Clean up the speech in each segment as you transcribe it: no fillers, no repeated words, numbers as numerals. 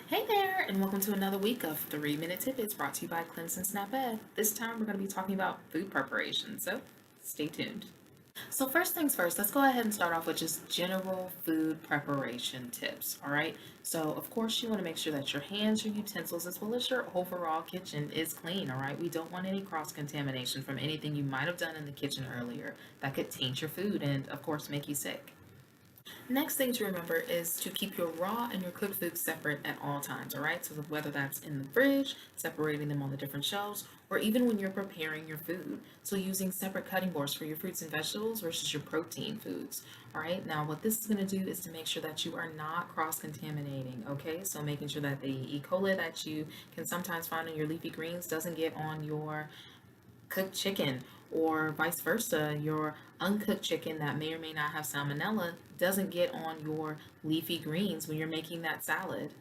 Hey there, and welcome to another week of 3-Minute Tidbits brought to you by Cleanse and Snap Ed. This time we're going to be talking about food preparation, so stay tuned. So first things first, let's go ahead and start off with just general food preparation tips, all right? So of course you want to make sure that your hands, your utensils, as well as your overall kitchen is clean, all right? We don't want any cross-contamination from anything you might have done in the kitchen earlier that could taint your food and of course make you sick. Next thing to remember is to keep your raw and your cooked foods separate at all times, all right? So whether that's in the fridge, separating them on the different shelves, or even when you're preparing your food. So using separate cutting boards for your fruits and vegetables versus your protein foods, all right? Now what this is going to do is to make sure that you are not cross-contaminating, okay? So making sure that the E. coli that you can sometimes find in your leafy greens doesn't get on your cooked chicken, or vice versa, your uncooked chicken that may or may not have salmonella doesn't get on your leafy greens when you're making that salad.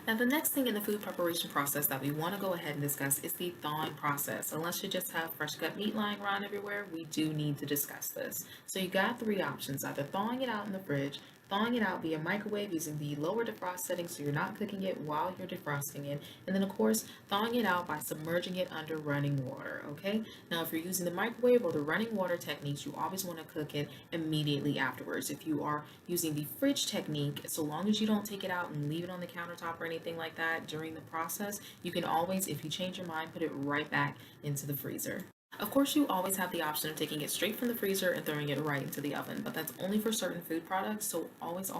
Now, the next thing in the food preparation process that we want to go ahead and discuss is the thawing process. Unless you just have fresh cut meat lying around everywhere, we do need to discuss this. So you got three options: either thawing it out in the fridge, thawing it out via microwave using the lower defrost setting so you're not cooking it while you're defrosting it, and then of course thawing it out by submerging it under running water. Okay, now if you're using the microwave or the running water techniques, you always want to cook it immediately afterwards. If you are using the fridge technique, so long as you don't take it out and leave it on the countertop or anything like that during the process, you can always, if you change your mind, put it right back into the freezer. Of course, you always have the option of taking it straight from the freezer and throwing it right into the oven, but that's only for certain food products, so always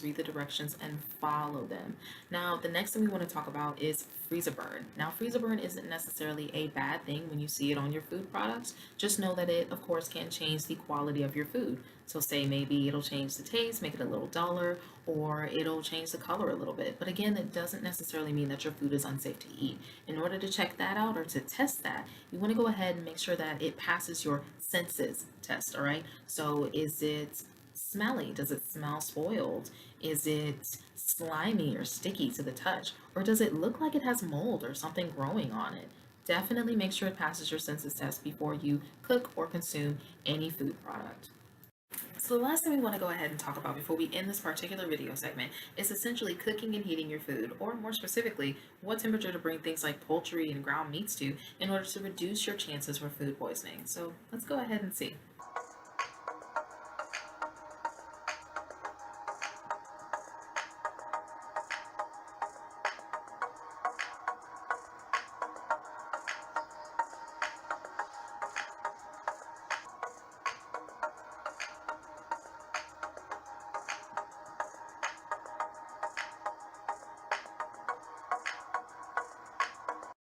read the directions and follow them. Now, the next thing we want to talk about is freezer burn. Now, freezer burn isn't necessarily a bad thing when you see it on your food products. Just know that it, of course, can change the quality of your food. So say maybe it'll change the taste, make it a little duller, or it'll change the color a little bit. But again, it doesn't necessarily mean that your food is unsafe to eat. In order to check that out or to test that, you want to go ahead and make sure that it passes your senses test, all right? So is it smelly? Does it smell spoiled? Is it slimy or sticky to the touch? Or does it look like it has mold or something growing on it? Definitely make sure it passes your senses test before you cook or consume any food product. So the last thing we want to go ahead and talk about before we end this particular video segment is essentially cooking and heating your food, or more specifically, what temperature to bring things like poultry and ground meats to in order to reduce your chances for food poisoning. So let's go ahead and see.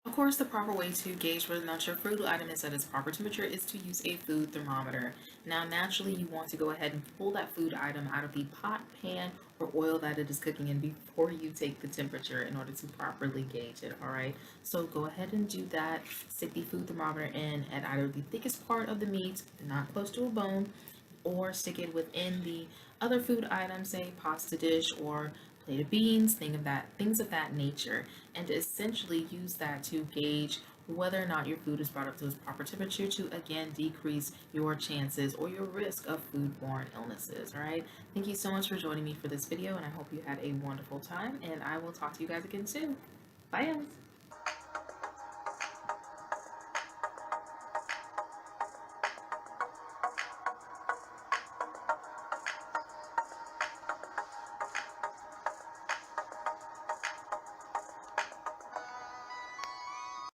Of course, the proper way to gauge whether or not your food item is at its proper temperature is to use a food thermometer. Now, naturally, you want to go ahead and pull that food item out of the pot, pan, or oil that it is cooking in before you take the temperature in order to properly gauge it, all right? So go ahead and do that. Stick the food thermometer in at either the thickest part of the meat, not close to a bone, or stick it within the other food items, say pasta dish or plate of beans, things of that nature, and essentially use that to gauge whether or not your food is brought up to its proper temperature to again decrease your chances or your risk of foodborne illnesses. All right. Thank you so much for joining me for this video, and I hope you had a wonderful time, and I will talk to you guys again soon. Bye.